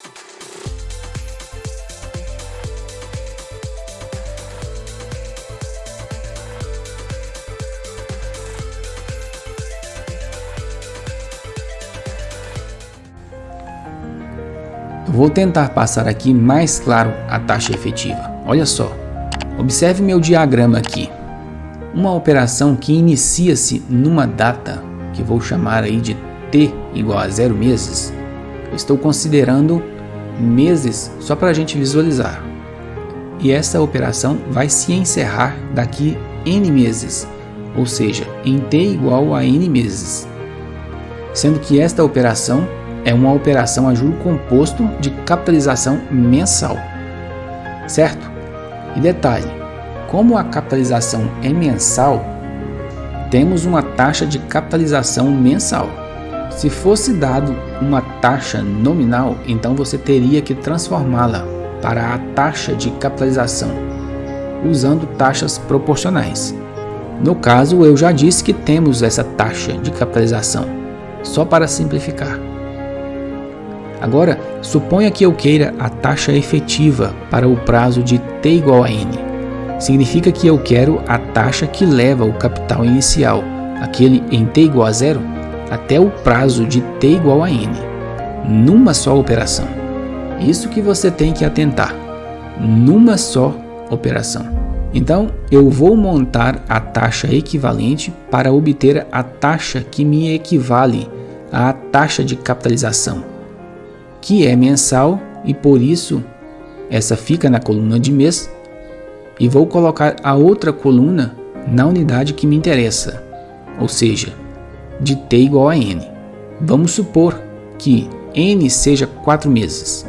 Eu vou tentar passar aqui mais claro a taxa efetiva. Olha só, observe meu diagrama aqui. Uma operação que inicia-se numa data, que vou chamar aí de t igual a 0 meses, eu estou considerando meses só para a gente visualizar. E essa operação vai se encerrar daqui n meses, ou seja, em t igual a n meses. Sendo que esta operação é uma operação a juro composto de capitalização mensal, certo? E detalhe, como a capitalização é mensal, temos uma taxa de capitalização mensal. Se fosse dado uma taxa nominal, então você teria que transformá-la para a taxa de capitalização, usando taxas proporcionais. No caso, eu já disse que temos essa taxa de capitalização, só para simplificar. Agora, suponha que eu queira a taxa efetiva para o prazo de t igual a n. Significa que eu quero a taxa que leva o capital inicial, aquele em t igual a 0, até o prazo de t igual a n, numa só operação. Isso que você tem que atentar, numa só operação. Então, eu vou montar a taxa equivalente para obter a taxa que me equivale à taxa de capitalização, que é mensal, e por isso essa fica na coluna de mês, e vou colocar a outra coluna na unidade que me interessa, ou seja, de t igual a n. Vamos supor que n seja 4 meses.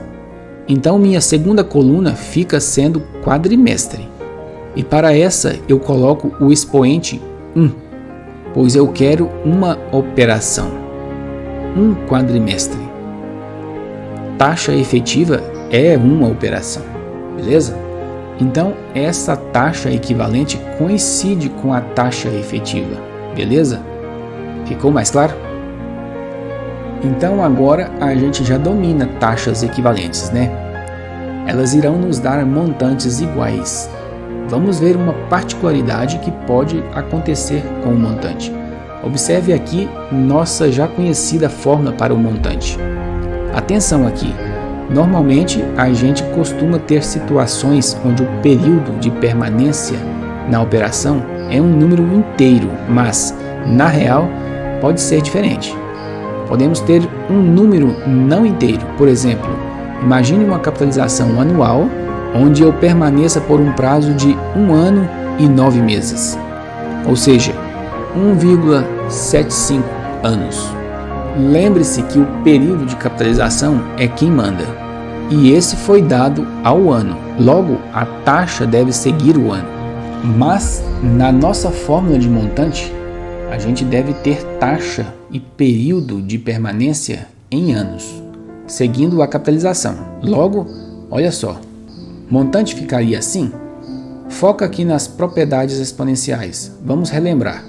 Então minha segunda coluna fica sendo quadrimestre, e para essa eu coloco o expoente 1, pois eu quero uma operação, um quadrimestre. Taxa efetiva é uma operação, beleza? Então, essa taxa equivalente coincide com a taxa efetiva, beleza? Ficou mais claro? Então, agora a gente já domina taxas equivalentes, né? Elas irão nos dar montantes iguais. Vamos ver uma particularidade que pode acontecer com o montante. Observe aqui nossa já conhecida fórmula para o montante. Atenção aqui, normalmente a gente costuma ter situações onde o período de permanência na operação é um número inteiro, mas na real pode ser diferente. Podemos ter um número não inteiro, por exemplo, imagine uma capitalização anual onde eu permaneça por um prazo de 1 ano e 9 meses, ou seja, 1,75 anos. Lembre-se que o período de capitalização é quem manda, e esse foi dado ao ano, logo a taxa deve seguir o ano. Mas na nossa fórmula de montante, a gente deve ter taxa e período de permanência em anos, seguindo a capitalização. Logo, olha só, montante ficaria assim? Foca aqui nas propriedades exponenciais. Vamos relembrar.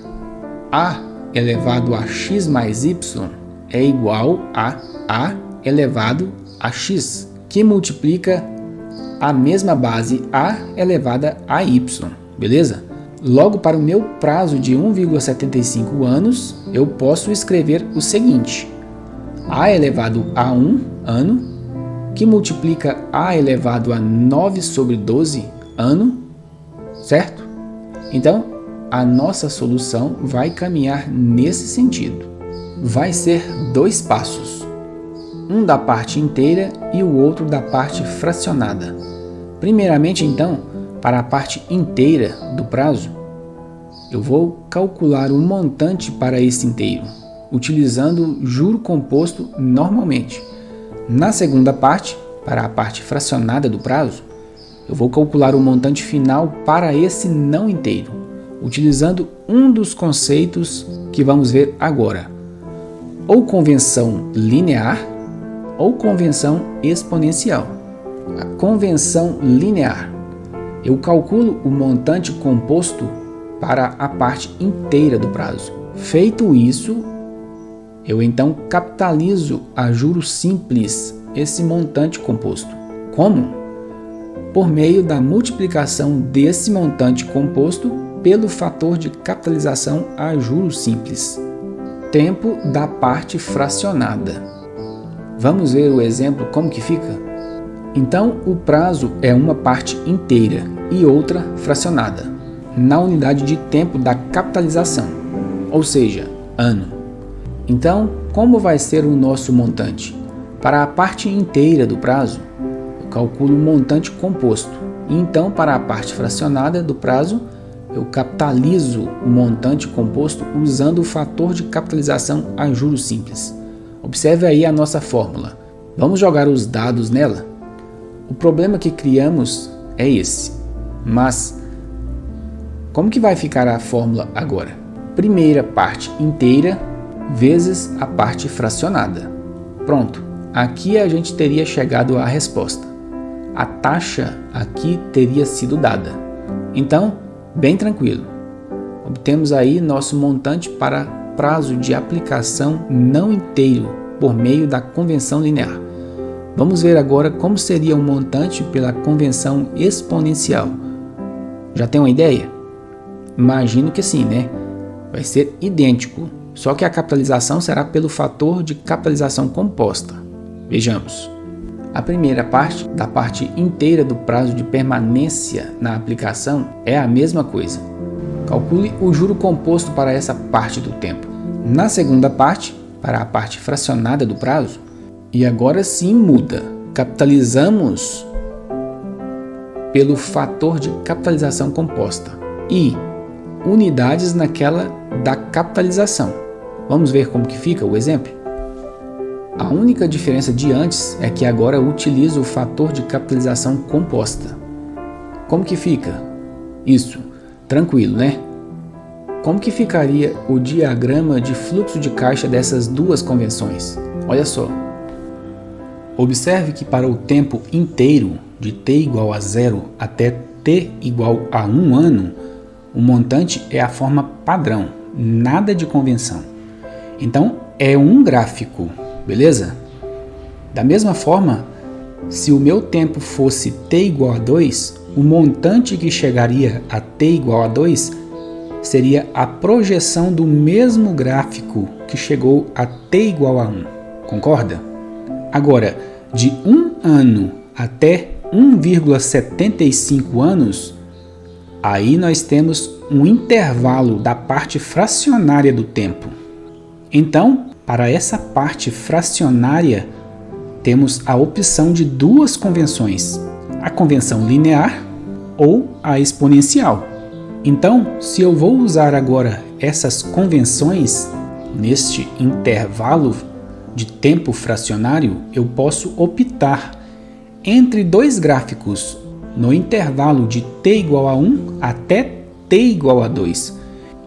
A elevado a x mais y é igual a A elevado a x, que multiplica a mesma base A elevada a y, beleza? Logo, para o meu prazo de 1,75 anos, eu posso escrever o seguinte: A elevado a 1 ano, que multiplica A elevado a 9 sobre 12 ano, certo? Então, a nossa solução vai caminhar nesse sentido. Vai ser 2 passos, um da parte inteira e o outro da parte fracionada. Primeiramente, então, para a parte inteira do prazo, eu vou calcular o montante para esse inteiro, utilizando juro composto normalmente. Na segunda parte, para a parte fracionada do prazo, eu vou calcular o montante final para esse não inteiro, utilizando um dos conceitos que vamos ver agora, ou convenção linear ou convenção exponencial. A convenção linear, eu calculo o montante composto para a parte inteira do prazo. Feito isso, eu então capitalizo a juros simples esse montante composto. Como? Por meio da multiplicação desse montante composto pelo fator de capitalização a juros simples, tempo da parte fracionada. Vamos ver o exemplo como que fica? Então, o prazo é uma parte inteira e outra fracionada, na unidade de tempo da capitalização, ou seja, ano. Então, como vai ser o nosso montante? Para a parte inteira do prazo, eu calculo o montante composto. E então, para a parte fracionada do prazo, eu capitalizo o montante composto usando o fator de capitalização a juros simples. Observe aí a nossa fórmula. Vamos jogar os dados nela? O problema que criamos é esse. Mas, como que vai ficar a fórmula agora? Primeira parte inteira vezes a parte fracionada. Pronto, aqui a gente teria chegado à resposta. A taxa aqui teria sido dada. Então, bem tranquilo. Obtemos aí nosso montante para prazo de aplicação não inteiro por meio da convenção linear. Vamos ver agora como seria o montante pela convenção exponencial. Já tem uma ideia? Imagino que sim, né? Vai ser idêntico, só que a capitalização será pelo fator de capitalização composta. Vejamos. A primeira parte, da parte inteira do prazo de permanência na aplicação, é a mesma coisa. Calcule o juro composto para essa parte do tempo. Na segunda parte, para a parte fracionada do prazo, e agora sim muda. Capitalizamos pelo fator de capitalização composta e unidades naquela da capitalização. Vamos ver como que fica o exemplo? A única diferença de antes é que agora eu utilizo o fator de capitalização composta. Como que fica? Isso, tranquilo, né? Como que ficaria o diagrama de fluxo de caixa dessas duas convenções? Olha só. Observe que para o tempo inteiro, de t igual a 0 até t igual a 1 ano, o montante é a forma padrão, nada de convenção. Então, é um gráfico, beleza? Da mesma forma, se o meu tempo fosse t igual a 2, o montante que chegaria a t igual a 2 seria a projeção do mesmo gráfico que chegou a t igual a 1. Concorda? Agora, de 1 ano até 1,75 anos, aí nós temos um intervalo da parte fracionária do tempo. Então, para essa parte fracionária, temos a opção de duas convenções, a convenção linear ou a exponencial. Então, se eu vou usar agora essas convenções neste intervalo de tempo fracionário, eu posso optar entre dois gráficos no intervalo de t igual a 1 até t igual a 2.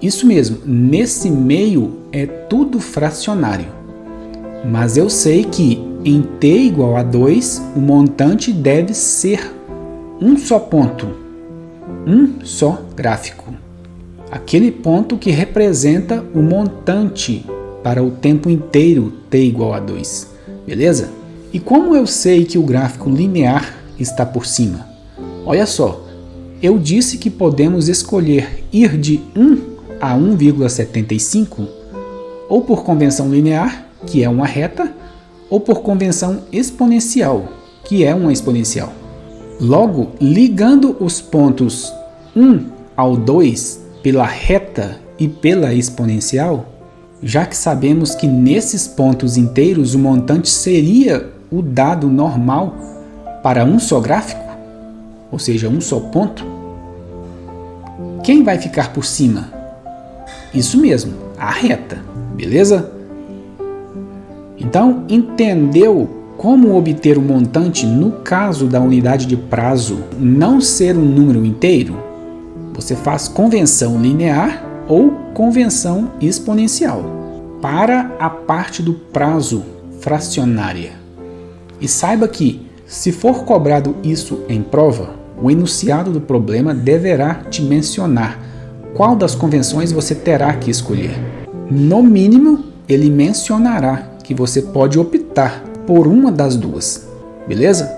Isso mesmo, nesse meio é tudo fracionário. Mas eu sei que em t igual a 2 o montante deve ser um só ponto, um só gráfico. Aquele ponto que representa o montante para o tempo inteiro t igual a 2, beleza? E como eu sei que o gráfico linear está por cima? Olha só, eu disse que podemos escolher ir de 1 a 1,75, ou por convenção linear, que é uma reta, ou por convenção exponencial, que é uma exponencial. Logo, ligando os pontos 1 ao 2 pela reta e pela exponencial, já que sabemos que nesses pontos inteiros o montante seria o dado normal para um só gráfico, ou seja, um só ponto, quem vai ficar por cima? Isso mesmo, a reta, beleza? Então, entendeu como obter o montante no caso da unidade de prazo não ser um número inteiro? Você faz convenção linear ou convenção exponencial para a parte do prazo fracionária. E saiba que, se for cobrado isso em prova, o enunciado do problema deverá te mencionar qual das convenções você terá que escolher. No mínimo, ele mencionará que você pode optar por uma das duas, beleza?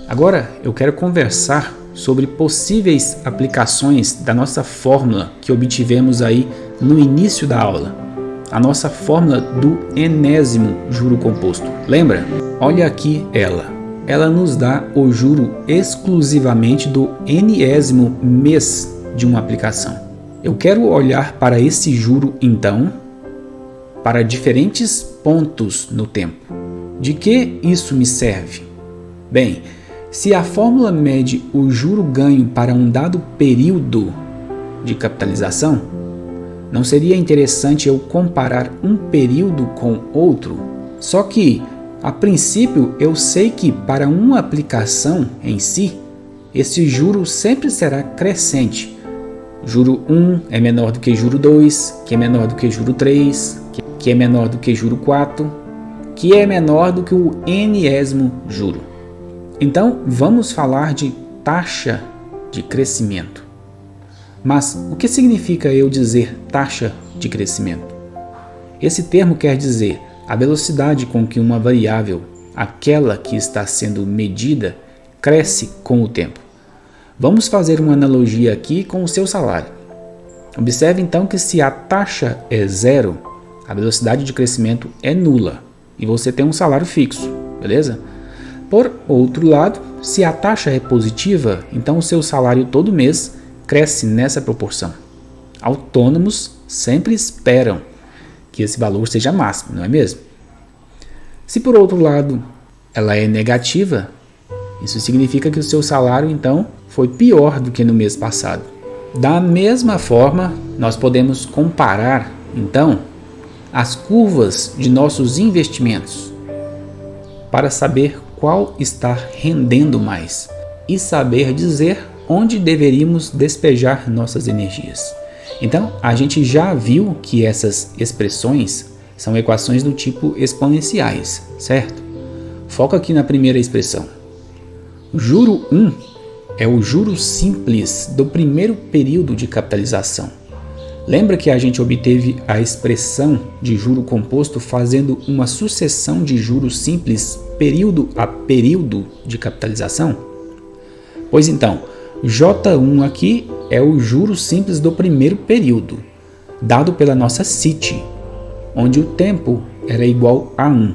Agora eu quero conversar sobre possíveis aplicações da nossa fórmula que obtivemos aí no início da aula. A nossa fórmula do enésimo juro composto. Lembra? Olha aqui ela. Ela nos dá o juro exclusivamente do enésimo mês de uma aplicação. Eu quero olhar para esse juro então, para diferentes pontos no tempo. De que isso me serve? Bem, se a fórmula mede o juro ganho para um dado período de capitalização, não seria interessante eu comparar um período com outro? Só que, a princípio, eu sei que para uma aplicação em si, esse juro sempre será crescente. Juro 1 é menor do que juro 2, que é menor do que juro 3, que é menor do que juro 4, que é menor do que o enésimo juro. Então, vamos falar de taxa de crescimento. Mas o que significa eu dizer taxa de crescimento? Esse termo quer dizer a velocidade com que uma variável, aquela que está sendo medida, cresce com o tempo. Vamos fazer uma analogia aqui com o seu salário. Observe então que se a taxa é zero, a velocidade de crescimento é nula e você tem um salário fixo, beleza? Por outro lado, se a taxa é positiva, então o seu salário todo mês cresce nessa proporção. Autônomos sempre esperam que esse valor seja máximo, não é mesmo? Se por outro lado ela é negativa, isso significa que o seu salário então foi pior do que no mês passado. Da mesma forma, nós podemos comparar então as curvas de nossos investimentos para saber qual está rendendo mais e saber dizer onde deveríamos despejar nossas energias. Então, a gente já viu que essas expressões são equações do tipo exponenciais, certo? Foca aqui na primeira expressão. O juro 1 é o juro simples do primeiro período de capitalização. Lembra que a gente obteve a expressão de juro composto fazendo uma sucessão de juros simples período a período de capitalização? Pois então, J1 aqui é o juro simples do primeiro período, dado pela nossa CIT, onde o tempo era igual a 1.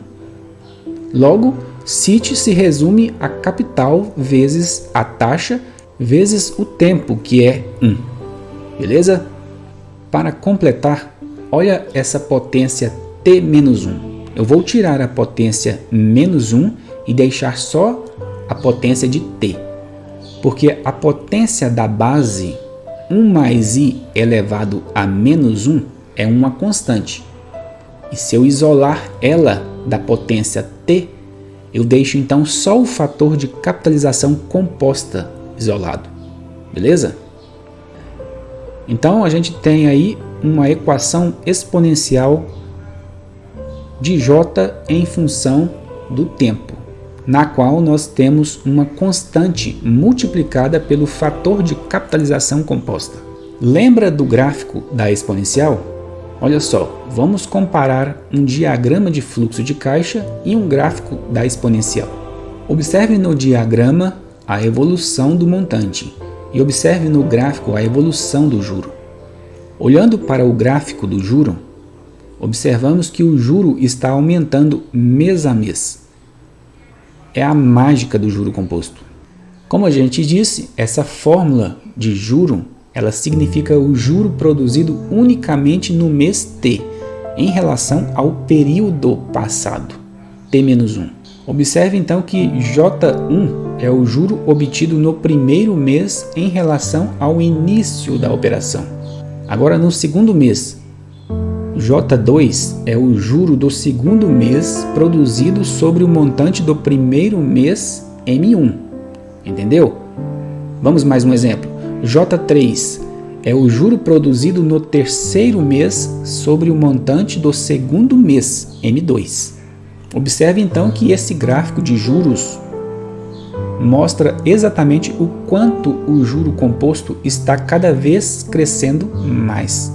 Logo, CIT se resume a capital vezes a taxa vezes o tempo, que é 1. Beleza? Para completar, olha essa potência T-1. Eu vou tirar a potência menos 1 e deixar só a potência de T. Porque a potência da base 1 mais i elevado a menos 1 é uma constante. E se eu isolar ela da potência T, eu deixo então só o fator de capitalização composta isolado. Beleza? Então a gente tem aí uma equação exponencial de J em função do tempo, na qual nós temos uma constante multiplicada pelo fator de capitalização composta. Lembra do gráfico da exponencial? Olha só, vamos comparar um diagrama de fluxo de caixa e um gráfico da exponencial. Observe no diagrama a evolução do montante e observe no gráfico a evolução do juro. Olhando para o gráfico do juro, observamos que o juro está aumentando mês a mês. É a mágica do juro composto. Como a gente disse, essa fórmula de juro, ela significa o juro produzido unicamente no mês T, em relação ao período passado, T-1. Observe então que J1 é o juro obtido no primeiro mês em relação ao início da operação. Agora no segundo mês, J2 é o juro do segundo mês produzido sobre o montante do primeiro mês M1. Entendeu? Vamos mais um exemplo. J3 é o juro produzido no terceiro mês sobre o montante do segundo mês M2. Observe então que esse gráfico de juros mostra exatamente o quanto o juro composto está cada vez crescendo mais.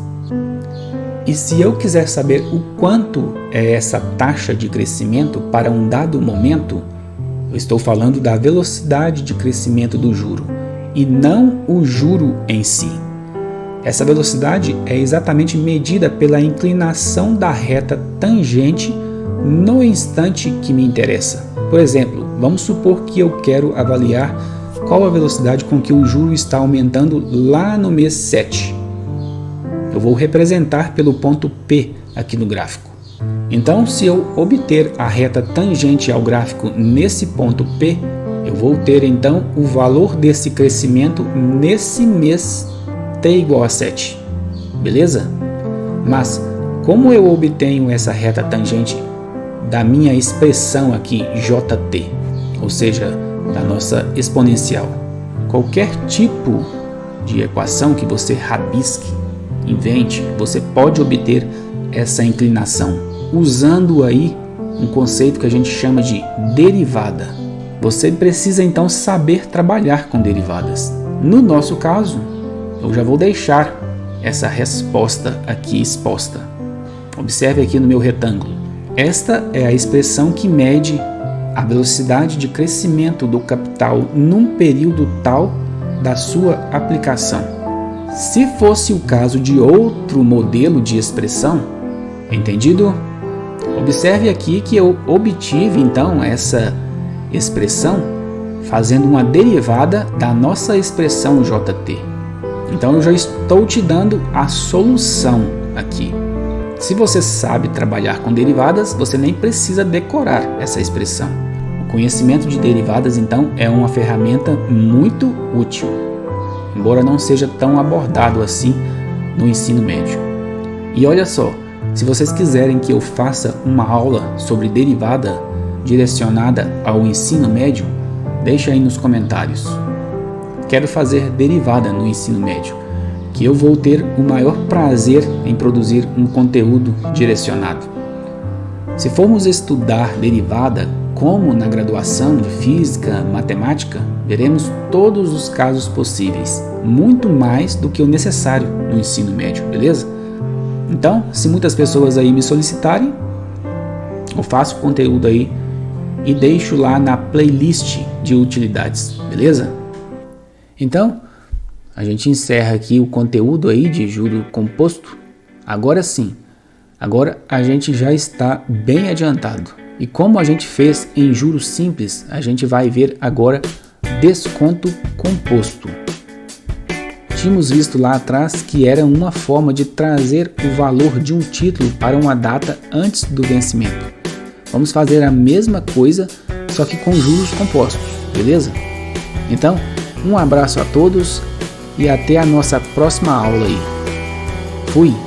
E se eu quiser saber o quanto é essa taxa de crescimento para um dado momento, eu estou falando da velocidade de crescimento do juro e não o juro em si. Essa velocidade é exatamente medida pela inclinação da reta tangente no instante que me interessa. Por exemplo, vamos supor que eu quero avaliar qual a velocidade com que o juro está aumentando lá no mês 7. Eu vou representar pelo ponto P aqui no gráfico. Então, se eu obter a reta tangente ao gráfico nesse ponto P, eu vou ter então o valor desse crescimento nesse mês t igual a 7. Beleza? Mas, como eu obtenho essa reta tangente da minha expressão aqui, jt, ou seja, da nossa exponencial? Qualquer tipo de equação que você rabisque, invente, você pode obter essa inclinação, usando aí um conceito que a gente chama de derivada. Você precisa então saber trabalhar com derivadas. No nosso caso, eu já vou deixar essa resposta aqui exposta. Observe aqui no meu retângulo. Esta é a expressão que mede a velocidade de crescimento do capital num período tal da sua aplicação. Se fosse o caso de outro modelo de expressão, entendido? Observe aqui que eu obtive então essa expressão fazendo uma derivada da nossa expressão jt. Então eu já estou te dando a solução aqui. Se você sabe trabalhar com derivadas, você nem precisa decorar essa expressão. O conhecimento de derivadas, então, é uma ferramenta muito útil, embora não seja tão abordado assim no ensino médio. E olha só, se vocês quiserem que eu faça uma aula sobre derivada direcionada ao ensino médio, deixa aí nos comentários. Quero fazer derivada no ensino médio, que eu vou ter o maior prazer em produzir um conteúdo direcionado. Se formos estudar derivada, como na graduação de Física, Matemática, veremos todos os casos possíveis, muito mais do que o necessário no ensino médio, beleza? Então, se muitas pessoas aí me solicitarem, eu faço conteúdo aí e deixo lá na playlist de utilidades, beleza? Então, a gente encerra aqui o conteúdo aí de juro composto. Agora sim, agora a gente já está bem adiantado. E como a gente fez em juros simples, a gente vai ver agora desconto composto. Tínhamos visto lá atrás que era uma forma de trazer o valor de um título para uma data antes do vencimento. Vamos fazer a mesma coisa, só que com juros compostos, beleza? Então, um abraço a todos e até a nossa próxima aula aí. Fui!